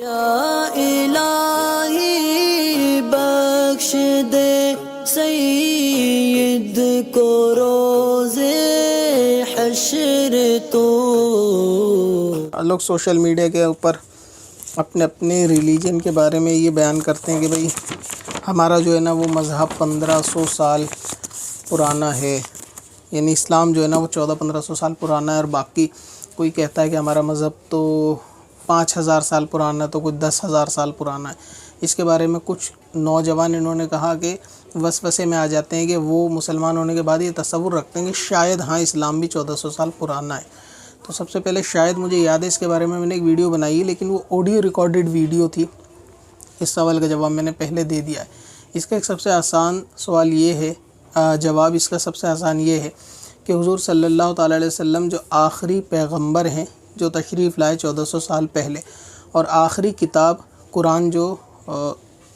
یا الہی بخش دے سید کو روزے حشر تو۔ لوگ سوشل میڈیا کے اوپر اپنے ریلیجن کے بارے میں یہ بیان کرتے ہیں کہ بھئی ہمارا جو ہے نا وہ مذہب 1500 سال پرانا ہے، یعنی اسلام جو ہے نا وہ 1400-1500 سال پرانا ہے، اور باقی کوئی کہتا ہے کہ ہمارا مذہب تو 5000 سال پرانا ہے، تو کوئی 10,000 سال پرانا ہے۔ اس کے بارے میں کچھ نوجوان انہوں نے کہا کہ وسوسے میں آ جاتے ہیں کہ وہ مسلمان ہونے کے بعد یہ تصور رکھتے ہیں کہ شاید ہاں اسلام بھی 1400 سال پرانا ہے۔ تو سب سے پہلے شاید مجھے یاد ہے اس کے بارے میں نے ایک ویڈیو بنائی ہے، لیکن وہ آڈیو ریکارڈڈ ویڈیو تھی۔ اس سوال کا جواب میں نے پہلے دے دیا ہے۔ اس کا ایک سب سے آسان سوال یہ ہے، جواب اس کا سب سے آسان یہ ہے کہ حضور صلی اللہ تعالیٰ علیہ وسلم جو آخری پیغمبر ہیں جو تشریف لائے 1400 سال پہلے، اور آخری کتاب قرآن جو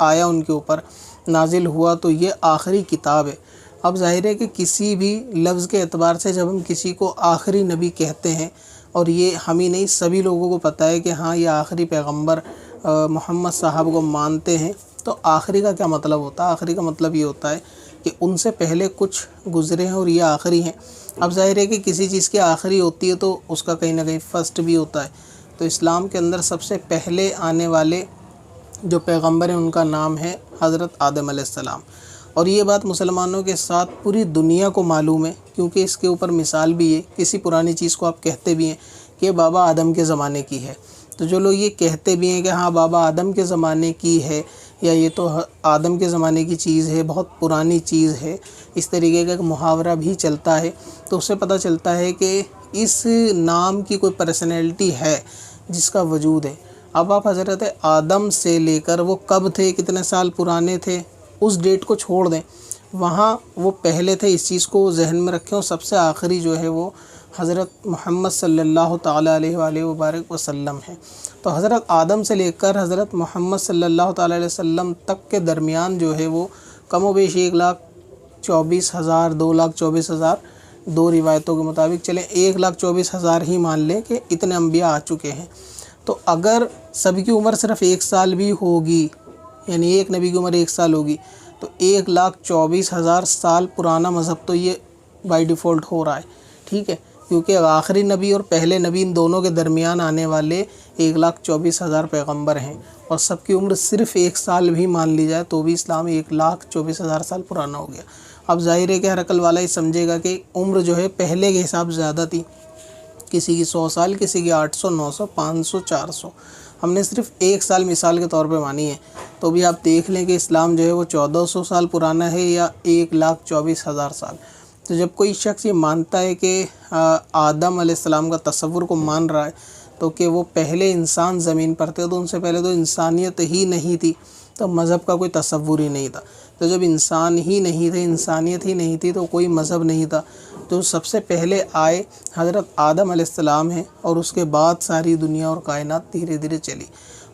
آیا ان کے اوپر نازل ہوا، تو یہ آخری کتاب ہے۔ اب ظاہر ہے کہ کسی بھی لفظ کے اعتبار سے جب ہم کسی کو آخری نبی کہتے ہیں، اور یہ ہم ہی نہیں سبھی لوگوں کو پتہ ہے کہ ہاں یہ آخری پیغمبر محمد صاحب کو مانتے ہیں، تو آخری کا کیا مطلب ہوتا ہے؟ آخری کا مطلب یہ ہوتا ہے کہ ان سے پہلے کچھ گزرے ہیں اور یہ آخری ہیں۔ اب ظاہر ہے کہ کسی چیز کی آخری ہوتی ہے تو اس کا کہیں نہ کہیں فرسٹ بھی ہوتا ہے۔ تو اسلام کے اندر سب سے پہلے آنے والے جو پیغمبر ہیں ان کا نام ہے حضرت آدم علیہ السلام، اور یہ بات مسلمانوں کے ساتھ پوری دنیا کو معلوم ہے، کیونکہ اس کے اوپر مثال بھی ہے۔ کسی پرانی چیز کو آپ کہتے بھی ہیں کہ بابا آدم کے زمانے کی ہے، تو جو لوگ یہ کہتے بھی ہیں کہ ہاں بابا آدم کے زمانے کی ہے، یا یہ تو آدم کے زمانے کی چیز ہے، بہت پرانی چیز ہے، اس طریقے کا ایک محاورہ بھی چلتا ہے، تو اس سے پتہ چلتا ہے کہ اس نام کی کوئی پرسنالٹی ہے جس کا وجود ہے۔ اب آپ حضرت آدم سے لے کر وہ کب تھے، کتنے سال پرانے تھے، اس ڈیٹ کو چھوڑ دیں، وہاں وہ پہلے تھے، اس چیز کو ذہن میں رکھیں، اور سب سے آخری جو ہے وہ حضرت محمد صلی اللہ تعالیٰ علیہ وآلہ وبارک وسلم ہے۔ تو حضرت آدم سے لے کر حضرت محمد صلی اللہ تعالیٰ علیہ وسلم تک کے درمیان جو ہے وہ کم و بیش 1,24,000 2,24,000 دو روایتوں کے مطابق چلیں 1,24,000 ہی مان لیں کہ اتنے انبیاء آ چکے ہیں۔ تو اگر سب کی عمر صرف 1 سال بھی ہوگی، یعنی ایک نبی کی عمر 1 سال ہوگی، تو 1,24,000 سال پرانا مذہب تو یہ بائی ڈیفالٹ ہو رہا ہے، ٹھیک ہے، کیونکہ آخری نبی اور پہلے نبی ان دونوں کے درمیان آنے والے 1,24,000 پیغمبر ہیں، اور سب کی عمر صرف 1 سال بھی مان لی جائے تو بھی اسلام 1,24,000 سال پرانا ہو گیا۔ اب ظاہر ہے کہ ہر عقل والا ہی سمجھے گا کہ عمر جو ہے پہلے کے حساب زیادہ تھی، کسی کی 100 سال، کسی کی 800 900 500 400، ہم نے صرف 1 سال مثال کے طور پہ مانی ہے، تو بھی آپ دیکھ لیں کہ اسلام جو ہے وہ 1400 سال پرانا ہے یا 1,24,000 سال۔ تو جب کوئی شخص یہ مانتا ہے کہ آدم علیہ السلام کا تصور کو مان رہا ہے، تو کہ وہ پہلے انسان زمین پر تھے، تو ان سے پہلے تو انسانیت ہی نہیں تھی، تو مذہب کا کوئی تصور ہی نہیں تھا۔ تو جب انسان ہی نہیں تھے، انسانیت ہی نہیں تھی، تو کوئی مذہب نہیں تھا۔ تو سب سے پہلے آئے حضرت آدم علیہ السلام ہیں، اور اس کے بعد ساری دنیا اور کائنات دھیرے دھیرے چلی،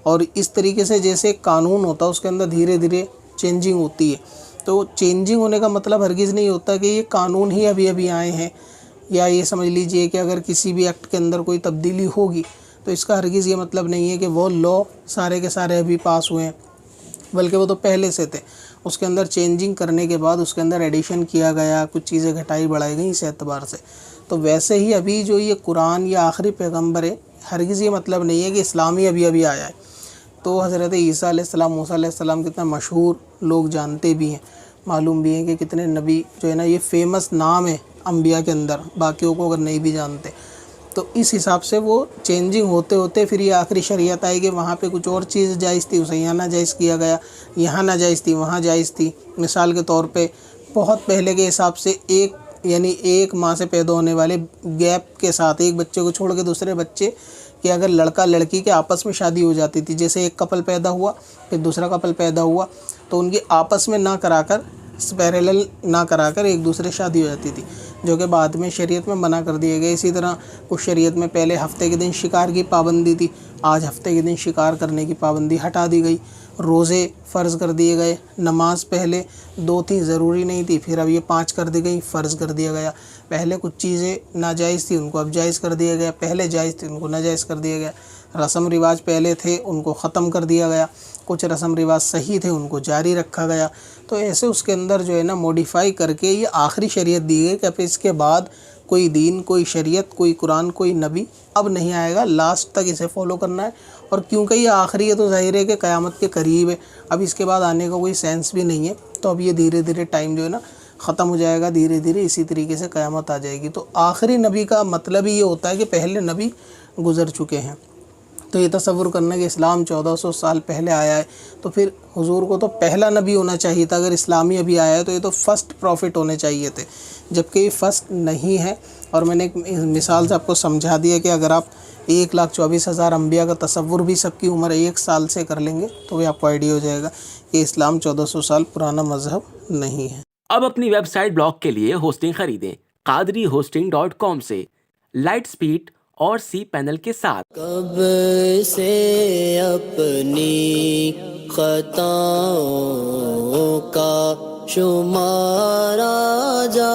اور اس طریقے سے جیسے ایک قانون ہوتا ہے اس کے اندر دھیرے دھیرے چینجنگ ہوتی ہے۔ تو چینجنگ ہونے کا مطلب ہرگز نہیں ہوتا کہ یہ قانون ہی ابھی آئے ہیں، یا یہ سمجھ لیجئے کہ اگر کسی بھی ایکٹ کے اندر کوئی تبدیلی ہوگی تو اس کا ہرگز یہ مطلب نہیں ہے کہ وہ لا سارے کے سارے ابھی پاس ہوئے ہیں، بلکہ وہ تو پہلے سے تھے۔ اس کے اندر چینجنگ کرنے کے بعد اس کے اندر ایڈیشن کیا گیا، کچھ چیزیں گھٹائی بڑھائی گئیں اس اعتبار سے۔ تو ویسے ہی ابھی جو یہ قرآن یا آخری پیغمبر ہے، ہرگز یہ مطلب نہیں ہے کہ اسلام ہی ابھی آیا ہے۔ تو حضرت عیسیٰ علیہ السلام، موسیٰ علیہ السلام کتنا مشہور لوگ جانتے بھی ہیں، معلوم بھی ہیں کہ کتنے نبی جو ہے نا یہ فیمس نام ہے انبیاء کے اندر، باقیوں کو اگر نہیں بھی جانتے۔ تو اس حساب سے وہ چینجنگ ہوتے ہوتے پھر یہ آخری شریعت آئی کہ وہاں پہ کچھ اور چیز جائز تھی، اسے یہاں ناجائز کیا گیا، یہاں ناجائز تھی وہاں جائز تھی۔ مثال کے طور پہ بہت پہلے کے حساب سے ایک ماں سے پیدا ہونے والے گیپ کے ساتھ ایک بچے کو چھوڑ کے دوسرے بچے کہ اگر لڑکا لڑکی کے آپس میں شادی ہو جاتی تھی، جیسے ایک کپل پیدا ہوا پھر دوسرا کپل پیدا ہوا، تو ان کی آپس میں نہ کرا کر پیریلل نہ کرا کر ایک دوسرے شادی ہو جاتی تھی، جو کہ بعد میں شریعت میں منع کر دیے گئے۔ اسی طرح کچھ شریعت میں پہلے ہفتے کے دن شکار کی پابندی تھی، آج ہفتے کے دن شکار کرنے کی پابندی ہٹا دی گئی۔ روزے فرض کر دیے گئے، نماز پہلے 2 تھی ضروری نہیں تھی، پھر اب یہ 5 کر دی گئی، فرض کر دیا گیا۔ پہلے کچھ چیزیں ناجائز تھی، ان کو اب جائز کر دیا گیا، پہلے جائز تھی ان کو ناجائز کر دیا گیا۔ رسم رواج پہلے تھے ان کو ختم کر دیا گیا، کچھ رسم رواج صحیح تھے ان کو جاری رکھا گیا۔ تو ایسے اس کے اندر جو ہے نا موڈیفائی کر کے یہ آخری شریعت دی گئی کہ اب اس کے بعد کوئی دین، کوئی شریعت، کوئی قرآن، کوئی نبی اب نہیں آئے گا، لاسٹ تک اسے فالو کرنا ہے۔ اور کیونکہ یہ آخری ہے تو ظاہر ہے کہ قیامت کے قریب ہے، اب اس کے بعد آنے کا کوئی سینس بھی نہیں ہے، تو اب یہ دھیرے دھیرے ٹائم جو ہے نا ختم ہو جائے گا، دھیرے دھیرے اسی طریقے سے قیامت آ جائے گی۔ تو آخری نبی کا مطلب ہی یہ ہوتا ہے کہ پہلے نبی گزر چکے ہیں۔ تو یہ تصور کرنا کہ اسلام 1400 سال پہلے آیا ہے، تو پھر حضور کو تو پہلا نبی ہونا چاہیے تھا۔ اگر اسلامی ابھی آیا ہے تو یہ تو فرسٹ پروفٹ ہونے چاہیے تھے، جبکہ یہ فرسٹ نہیں ہے۔ اور میں نے ایک مثال سے آپ کو سمجھا دیا کہ اگر آپ 1,24,000 انبیاء کا تصور بھی سب کی عمر 1 سال سے کر لیں گے تو وہ آپ کو آئیڈیا ہو جائے گا کہ اسلام 1400 سال پرانا مذہب نہیں ہے۔ اب اپنی ویب سائٹ بلاگ کے لیے ہوسٹنگ خریدیں qadrihosting.com سے، لائٹ سپیڈ اور سی پینل کے ساتھ۔ کب سے اپنی خطاؤں کا شمارا جا